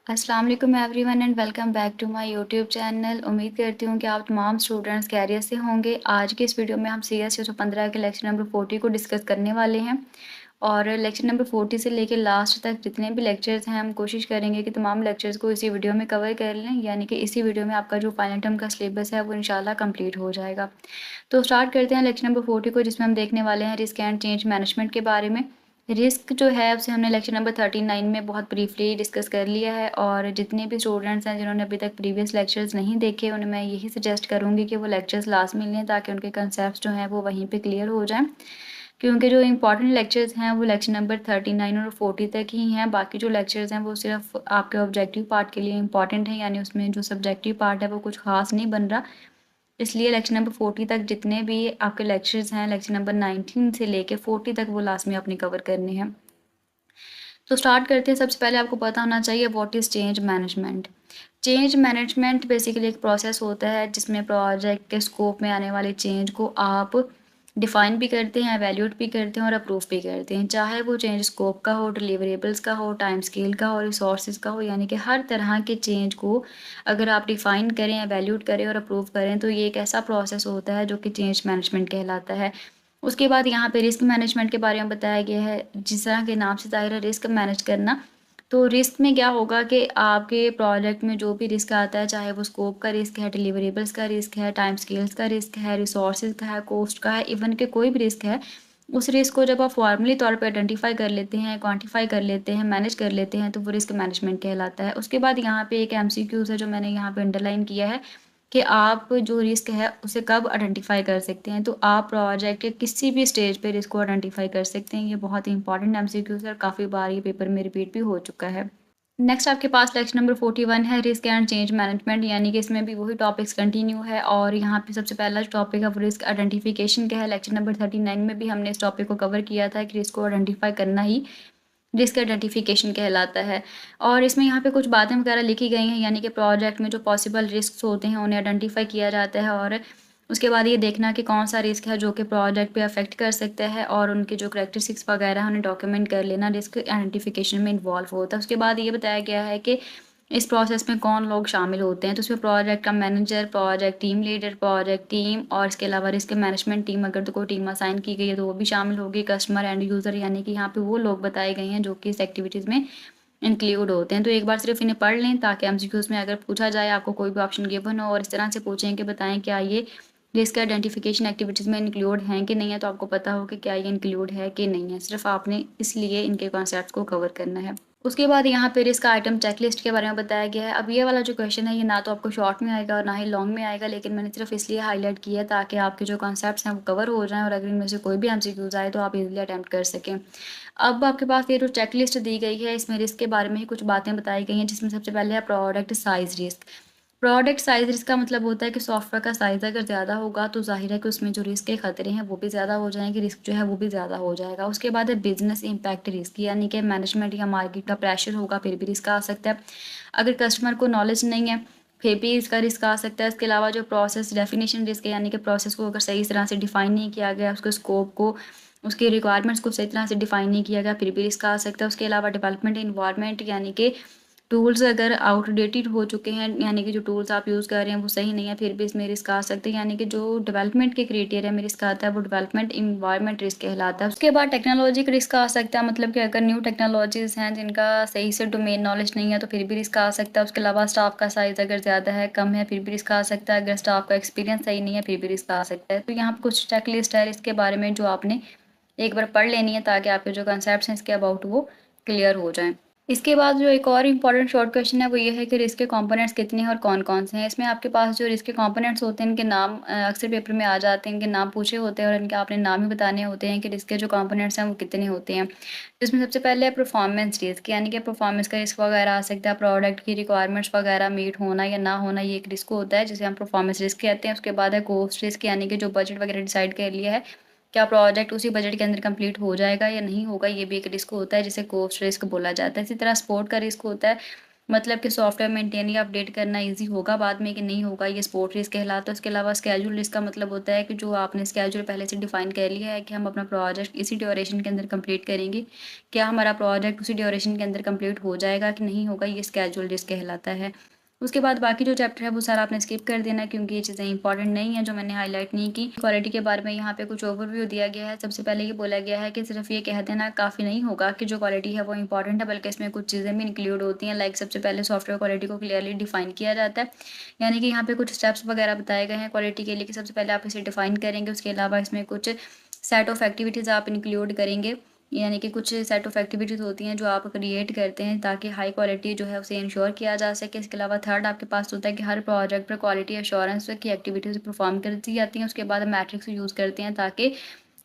अस्सलाम वालेकुम everyone and welcome back to my YouTube channel. उम्मीद करती हूँ कि आप तमाम स्टूडेंट्स खैरियत से होंगे। आज के इस वीडियो में हम CS 615 के लेक्चर नंबर 40 को डिस्कस करने वाले हैं और लेक्चर नंबर 40 से लेकर लास्ट तक जितने भी लेक्चर्स हैं हम कोशिश करेंगे कि तमाम लेक्चर्स को इसी वीडियो में कवर कर लें, यानी कि इसी वीडियो में आपका जो फाइनल टर्म का सिलेबस है वो इंशाल्लाह कंप्लीट हो जाएगा। तो स्टार्ट करते हैं लेक्चर नंबर 40 को, जिसमें हम देखने वाले हैं रिस्क एंड चेंज मैनेजमेंट के बारे में। रिस्क जो है उसे हमने लेक्चर नंबर 39 में बहुत ब्रीफली डिस्कस कर लिया है और जितने भी स्टूडेंट्स हैं जिन्होंने अभी तक प्रीवियस लेक्चर्स नहीं देखे उन्हें मैं यही सजेस्ट करूँगी कि वो लेक्चर्स लास्ट में लें ताकि उनके कंसेप्ट जो हैं वो वहीं पे क्लियर हो जाएं, क्योंकि जो इंपॉर्टेंट लेक्चर्स हैं वो लेक्चर नंबर 39 और 40 तक ही हैं। बाकी जो लेक्चर्स हैं वो सिर्फ आपके ऑब्जेक्टिव पार्ट के लिए इंपॉर्टेंट है, यानी उसमें जो सब्जेक्टिव पार्ट है वो कुछ खास नहीं बन रहा। इसलिए लेक्चर नंबर 40 तक जितने भी आपके लेक्चर्स हैं लेक्चर नंबर 19 से लेके 40 तक वो लास्ट में आपने कवर करने हैं। तो स्टार्ट करते हैं। सबसे पहले आपको पता होना चाहिए what is change management. Change management basically एक प्रोसेस होता है जिसमें प्रोजेक्ट के स्कोप में आने वाले चेंज को आप डिफ़ाइन भी करते हैं, एवेल्यूएट भी करते हैं और अप्रूव भी करते हैं। चाहे वो चेंज स्कोप का हो, डिलीवरेबल्स का हो, टाइम स्केल का हो, रिसोर्सेज का हो, यानी कि हर तरह के चेंज को अगर आप डिफ़ाइन करें, एवेल्यूएट करें और अप्रूव करें तो ये एक ऐसा प्रोसेस होता है जो कि चेंज मैनेजमेंट कहलाता है। उसके बाद यहाँ पे रिस्क मैनेजमेंट के बारे में बताया गया है। जिस तरह के नाम से ज़ाहिर है रिस्क मैनेज करना, तो रिस्क में क्या होगा कि आपके प्रोजेक्ट में जो भी रिस्क आता है, चाहे वो स्कोप का रिस्क है, डिलीवरेबल्स का रिस्क है, टाइम स्केल्स का रिस्क है, रिसोर्सेज का है, कॉस्ट का है, इवन के कोई भी रिस्क है, उस रिस्क को जब आप फॉर्मली तौर पे आइडेंटिफाई कर लेते हैं, क्वांटिफाई कर लेते हैं, मैनेज कर लेते हैं, तो वो रिस्क मैनेजमेंट कहलाता है। उसके बाद यहाँ पे एक MCQs है जो मैंने यहाँ पे अंडरलाइन किया है कि आप जो रिस्क है उसे कब आइडेंटिफाई कर सकते हैं। तो आप प्रोजेक्ट के किसी भी स्टेज पे रिस्क को आइडेंटिफाई कर सकते हैं। ये बहुत ही इंपॉर्टेंट MCQs है और काफ़ी बार ये पेपर में रिपीट भी हो चुका है। नेक्स्ट आपके पास लेक्चर नंबर 41 है रिस्क एंड चेंज मैनेजमेंट, यानी कि इसमें भी वही टॉपिक्स कंटिन्यू है और यहाँ पे सबसे पहला जो टॉपिक है वो रिस्क आइडेंटिफिकेशन का है। लेक्चर नंबर 39 में भी हमने इस टॉपिक को कवर किया था कि रिस्क को आइडेंटिफाई करना ही रिस्क आइडेंटिफिकेशन कहलाता है। और इसमें यहाँ पे कुछ बातें वगैरह लिखी गई हैं, यानी कि प्रोजेक्ट में जो पॉसिबल रिस्क होते हैं उन्हें आइडेंटिफाई किया जाता है और उसके बाद ये देखना कि कौन सा रिस्क है जो कि प्रोजेक्ट पे अफेक्ट कर सकता है और उनके जो करैक्टरिस्टिक्स वगैरह हैं उन्हें डॉक्यूमेंट कर लेना रिस्क आइडेंटिफिकेशन में इन्वॉल्व होता है। उसके बाद ये बताया गया है कि इस प्रोसेस में कौन लोग शामिल होते हैं, तो उसमें प्रोजेक्ट का manager, project team leader, project team और इसके अलावा रिस्क मैनेजमेंट टीम, अगर तो कोई टीम असाइन की गई है तो वो भी शामिल होगी। कस्टमर एंड यूज़र, यानी कि यहाँ पे वो लोग बताए गए हैं जो कि इस एक्टिविटीज़ में इंक्लूड होते हैं। तो एक बार सिर्फ इन्हें पढ़ लें ताकि MCQs में अगर पूछा जाए, आपको कोई भी ऑप्शन गिवन हो और इस तरह से पूछें कि बताएं क्या ये रिस्क आइडेंटिफिकेशन एक्टिविटीज़ में इंक्लूड हैं कि नहीं है, तो आपको पता हो कि क्या ये इंक्लूड है कि नहीं है। सिर्फ आपने इसलिए इनके कॉन्सेप्ट्स को कवर करना है। उसके बाद यहाँ पे रिस्क आइटम चेकलिस्ट के बारे में बताया गया है। अब ये वाला जो क्वेश्चन है ये ना तो आपको शॉर्ट में आएगा और ना ही लॉन्ग में आएगा, लेकिन मैंने सिर्फ इसलिए हाईलाइट किया है ताकि आपके जो कॉन्सेप्ट्स हैं वो कवर हो जाएं और अगर इनमें से कोई भी MCQs आए तो आप इजीली अटैम्प्ट कर सकें। अब आपके पास ये जो चेकलिस्ट दी गई है इसमें रिस्क के बारे में ही कुछ बातें बताई गई हैं, जिसमें सबसे पहले है product size risk. Product size risk का मतलब होता है कि सॉफ्टवेयर का साइज़ अगर ज़्यादा होगा तो ज़ाहिर है कि उसमें जो रिस्क के खतरे हैं वो भी ज़्यादा हो जाएंगे, रिस्क जो है वो भी ज़्यादा हो जाएगा। उसके बाद है बिजनेस इम्पैक्ट रिस्क, यानी कि मैनेजमेंट या मार्केट का प्रेशर होगा फिर भी रिस्क आ सकता है। अगर कस्टमर को नॉलेज नहीं है फिर भी इसका रिस्क आ सकता है। इसके अलावा जो प्रोसेस डेफिनेशन रिस्क है, यानी कि प्रोसेस को अगर सही तरह से डिफाइन नहीं किया गया, उसके स्कोप को, उसकी रिक्वायरमेंट्स को सही तरह से डिफाइन नहीं किया गया, फिर भी रिस्क आ सकता है। उसके अलावा डेवलपमेंट इन्वायरमेंट, यानी कि टूल्स अगर आउटडेटेड हो चुके हैं, यानी कि जो टूल्स आप यूज़ कर रहे हैं वो सही नहीं है, फिर भी इसमें रिस्क आ सकते हैं। यानी कि जो डेवलपमेंट के क्राइटेरिया में रिस्क आता है वो डेवलपमेंट इन्वायरमेंट रिस्क कहलाता है। उसके बाद टेक्नोलॉजी का रिस्क आ सकता है, मतलब कि अगर न्यू टेक्नोलॉजीज़ हैं जिनका सही से डोमेन नॉलेज नहीं है तो फिर भी रिस्क आ सकता है। उसके अलावा स्टाफ का साइज़ अगर ज़्यादा है, कम है, फिर भी रिस्क आ सकता है। अगर स्टाफ का एक्सपीरियंस सही नहीं है फिर भी रिस्क आ सकता है। तो यहाँ पर कुछ चेक लिस्ट है इसके बारे में जो आपने एक बार पढ़ लेनी है ताकि आपके जो कंसेप्ट हैं इसके अबाउट वो क्लियर हो जाएं। इसके बाद जो एक और इम्पॉर्टेंट शॉर्ट क्वेश्चन है वो ये है कि रिस्क के कंपोनेंट्स कितने हैं और कौन कौन से हैं। इसमें आपके पास जो रिस्क के कंपोनेंट्स होते हैं इनके नाम अक्सर पेपर में आ जाते हैं, इनके नाम पूछे होते हैं और इनके आपने नाम ही बताने होते हैं कि रिस्क के जो कंपोनेंट्स हैं वो कितने होते हैं। इसमें सबसे पहले है परफॉर्मेंस रिस्क, यानी कि परफॉर्मेंस का रिस्क वगैरह आ सकता है। प्रोडक्ट की रिक्वायरमेंट्स वगैरह मीट होना या ना होना ये एक रिस्क होता है जिसे हम परफॉर्मेंस रिस्क कहते हैं। उसके बाद है कॉस्ट रिस्क, यानी कि जो बजट वगैरह डिसाइड कर लिया है क्या प्रोजेक्ट उसी बजट के अंदर कंप्लीट हो जाएगा या नहीं होगा, ये भी एक रिस्क होता है जिसे कॉस्ट रिस्क बोला जाता है। इसी तरह सपोर्ट का रिस्क होता है, मतलब कि सॉफ्टवेयर मेंटेन या अपडेट करना ईज़ी होगा बाद में कि नहीं होगा, ये सपोर्ट रिस्क कहलाता है। उसके अलावा स्केड्यूल रिस्क का मतलब होता है कि जो आपने स्केड्यूल पहले से डिफाइन कर लिया है कि हम अपना प्रोजेक्ट इसी ड्यूरेशन के अंदर कंप्लीट करेंगे। क्या हमारा प्रोजेक्ट उसी ड्यूरेशन के अंदर कंप्लीट हो जाएगा कि नहीं होगा, ये स्केड्यूल रिस्क कहलाता है। उसके बाद बाकी जो चैप्टर है वो सारा आपने स्किप कर देना क्योंकि ये चीज़ें इंपॉर्टेंट नहीं है जो मैंने हाईलाइट नहीं की। क्वालिटी के बारे में यहाँ पे कुछ ओवरव्यू दिया गया है। सबसे पहले ये बोला गया है कि सिर्फ ये कह देना काफ़ी नहीं होगा कि जो क्वालिटी है वो इंपॉर्टेंट है, बल्कि इसमें कुछ चीज़ें भी इंक्लूड होती हैं। लाइक सबसे पहले सॉफ्टवेयर क्वालिटी को क्लियरली डिफाइन किया जाता है, यानी कि यहाँ पे कुछ स्टेप्स वगैरह बताए गए हैं क्वालिटी के लिए कि सबसे पहले आप इसे डिफाइन करेंगे। उसके अलावा इसमें कुछ सेट ऑफ एक्टिविटीज़ आप इंक्लूड करेंगे, यानी कि कुछ सेट ऑफ एक्टिविटीज़ होती हैं जो आप क्रिएट करते हैं ताकि हाई क्वालिटी जो है उसे इंश्योर किया जा सके। इसके अलावा थर्ड आपके पास होता है कि हर प्रोजेक्ट पर क्वालिटी एश्योरेंस की एक्टिविटीज़ परफॉर्म कर दी जाती हैं। उसके बाद मैट्रिक्स यूज़ करते हैं ताकि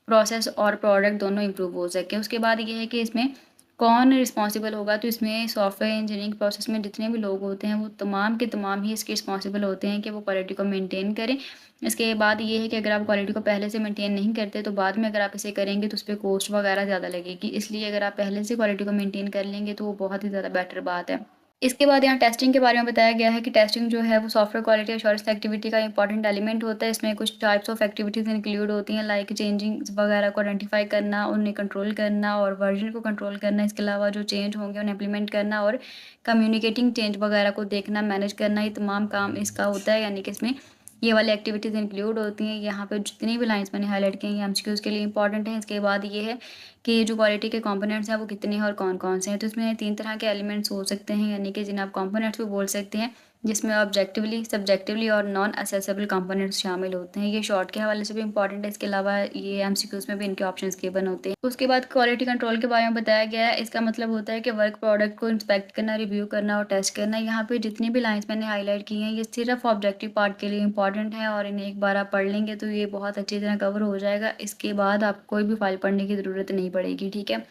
प्रोसेस और प्रोडक्ट दोनों इम्प्रूव हो सके। उसके बाद ये है कि इसमें कौन रिस्पॉन्सिबल होगा, तो इसमें सॉफ्टवेयर इंजीनियरिंग प्रोसेस में जितने भी लोग होते हैं वो तमाम के तमाम ही इसके रिस्पॉन्सिबल होते हैं कि वो क्वालिटी को मेंटेन करें। इसके बाद ये है कि अगर आप क्वालिटी को पहले से मेंटेन नहीं करते तो बाद में अगर आप इसे करेंगे तो उस पर कॉस्ट वगैरह ज़्यादा लगेगी। इसलिए अगर आप पहले से क्वालिटी को मेंटेन कर लेंगे तो वो बहुत ही ज़्यादा बेटर बात है। इसके बाद यहाँ टेस्टिंग के बारे में बताया गया है कि टेस्टिंग जो है वो सॉफ्टवेयर क्वालिटी एश्योरेंस एक्टिविटी का इंपॉर्टेंट एलिमेंट होता है। इसमें कुछ टाइप्स ऑफ एक्टिविटीज़ इंक्लूड होती हैं, लाइक चेंजिंग वगैरह को आइडेंटिफाई करना, उन्हें कंट्रोल करना और वर्जन को कंट्रोल करना। इसके अलावा जो चेंज होंगे उन्हें इम्प्लीमेंट करना और कम्युनिकेटिंग चेंज वगैरह को देखना, मैनेज करना, ये तमाम काम इसका होता है। यानी कि इसमें ये वाली एक्टिविटीज़ इंक्लूड होती हैं। यहाँ पे जितनी भी लाइन्स मैंने हाईलाइट की हैं ये एमसीक्यूज़ के लिए इंपॉर्टेंट हैं। इसके बाद ये है कि जो क्वालिटी के कंपोनेंट्स हैं वो कितने हैं और कौन-कौन से हैं। तो इसमें 3 तरह के एलिमेंट्स हो सकते हैं, यानी कि जिन्हें आप कंपोनेंट्स भी बोल सकते हैं, जिसमें ऑब्जेक्टिवली, सब्जेक्टिवली और नॉन असेसेबल कंपोनेंट्स शामिल होते हैं। ये शॉर्ट के हवाले से भी इंपॉर्टेंट है। इसके अलावा ये एमसीक्यूज़ में भी इनके ऑप्शंस गिवन होते हैं। उसके बाद क्वालिटी कंट्रोल के बारे में बताया गया है। इसका मतलब होता है कि वर्क प्रोडक्ट को इंस्पेक्ट करना, रिव्यू करना और टेस्ट करना। यहाँ पे जितनी भी लाइन्स मैंने हाईलाइट की हैं ये सिर्फ ऑब्जेक्टिव पार्ट के लिए इंपॉर्टेंट है और इन्हें एक बार आप पढ़ लेंगे तो ये बहुत अच्छी तरह कवर हो जाएगा। इसके बाद आपको कोई भी फाइल पढ़ने की ज़रूरत नहीं पड़ेगी, ठीक है।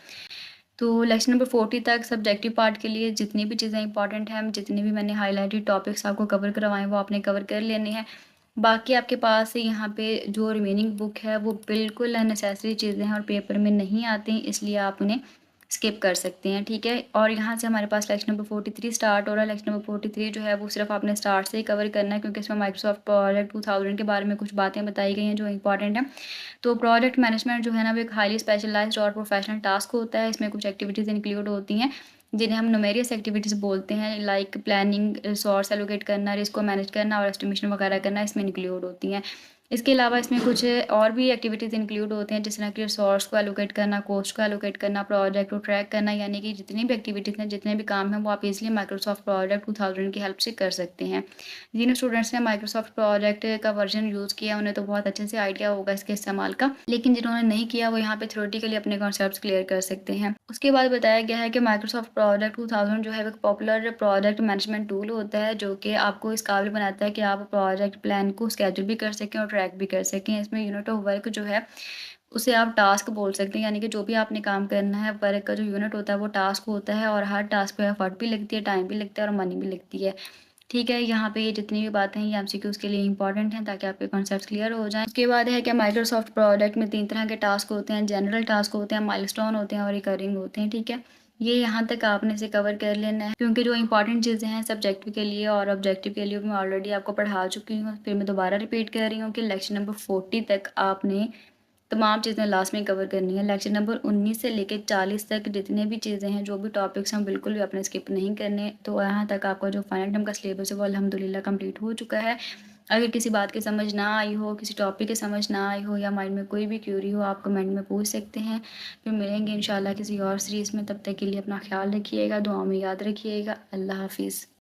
तो लेक्चर नंबर 40 तक सब्जेक्टिव पार्ट के लिए जितनी भी चीज़ें इंपॉर्टेंट हैं, जितने भी मैंने हाईलाइटेड टॉपिक्स आपको कवर करवाएं वो आपने कवर कर लेने हैं। बाकी आपके पास यहाँ पे जो रिमेनिंग बुक है वो बिल्कुल अननेसेसरी चीज़ें हैं और पेपर में नहीं आती, इसलिए आप उन्हें स्किप कर सकते हैं, ठीक है। और यहाँ से हमारे पास लेक्चर नंबर 43 स्टार्ट हो रहा है। लेक्चर नंबर 43 जो है वो सिर्फ आपने स्टार्ट से ही कवर करना है क्योंकि इसमें माइक्रोसॉफ्ट प्रोजेक्ट 2000 के बारे में कुछ बातें बताई गई हैं जो इंपॉर्टेंट हैं। तो प्रोजेक्ट मैनेजमेंट जो है ना वो एक हाईली स्पेशलाइज्ड और प्रोफेशनल टास्क होता है। इसमें कुछ एक्टिविटीज़ इंक्लूड होती हैं जिन्हें हम न्यूमेरियस एक्टिविटीज़ बोलते हैं, लाइक प्लानिंग, रिसोर्स एलोकेट करना, रिस्क को मैनेज करना और एस्टिमेशन वगैरह करना इसमें इंक्लूड होती हैं। इसके अलावा इसमें कुछ और भी एक्टिविटीज़ इंक्लूड होते हैं जिस तरह कि रिसोर्स को एलोकेट करना, कॉस्ट को एलोकेट करना, प्रोजेक्ट को ट्रैक करना, यानी कि जितनी भी एक्टिविटीज़ हैं, जितने भी काम हैं वो आप इजीली माइक्रोसॉफ्ट प्रोजेक्ट 2000 की हेल्प से कर सकते हैं। जिन स्टूडेंट्स ने माइक्रोसॉफ्ट प्रोजेक्ट का वर्जन यूज़ किया उन्हें तो बहुत अच्छे से आइडिया होगा इसके इस्तेमाल का, लेकिन जिन्होंने नहीं किया वो यहाँ पे थ्योरेटिकली अपने कॉन्सेप्ट्स क्लियर कर सकते हैं। उसके बाद बताया गया है कि माइक्रोसॉफ्ट प्रोजेक्ट 2000 जो है एक पॉपुलर प्रोजेक्ट मैनेजमेंट टूल होता है जो कि आपको इस काबिल बनाता है कि आप प्रोजेक्ट प्लान को स्केड्यूल भी कर सकें और ट्रैक भी कर सकें। इसमें यूनिट ऑफ वर्क जो है उसे आप टास्क बोल सकते हैं, यानी कि जो भी आपने काम करना है वर्क का जो यूनिट होता है वो टास्क होता है और हर टास्क पे एफर्ट भी लगती है, टाइम भी लगता है और मनी भी लगती है, ठीक है। यहाँ पे ये जितनी भी बातें हैं ये एमसीक्यूज़ के लिए इंपॉर्टेंट हैं ताकि आपके कॉन्सेप्ट्स क्लियर हो जाएं। उसके बाद है कि माइक्रोसॉफ्ट प्रोजेक्ट में 3 तरह के टास्क होते हैं, जनरल टास्क होते हैं, माइलस्टोन होते हैं और रिकरिंग होते हैं, ठीक है। ये यहाँ तक आपने इसे कवर कर लेना है क्योंकि जो इंपॉर्टेंट चीज़ें हैं सब्जेक्टिव के लिए और ऑब्जेक्टिव के लिए मैं ऑलरेडी आपको पढ़ा चुकी हूँ। फिर मैं दोबारा रिपीट कर रही हूँ कि लेक्चर नंबर 40 तक आपने तमाम चीज़ें लास्ट में कवर करनी है। लेक्चर नंबर 19 से लेकर 40 तक जितने भी चीज़ें हैं, जो भी टॉपिक्स हैं, बिल्कुल भी आपने स्किप नहीं करने। तो यहाँ तक आपका जो फाइनल टर्म का सिलेबस है वो अल्हम्दुलिल्लाह कंप्लीट हो चुका है। अगर किसी बात की समझ ना आई हो, किसी टॉपिक की समझ ना आई हो या माइंड में कोई भी क्यूरी हो, आप कमेंट में पूछ सकते हैं। फिर मिलेंगे इंशाल्लाह किसी और सीरीज़ में। तब तक के लिए अपना ख्याल रखिएगा, दुआ में याद रखिएगा। अल्लाह हाफिज़।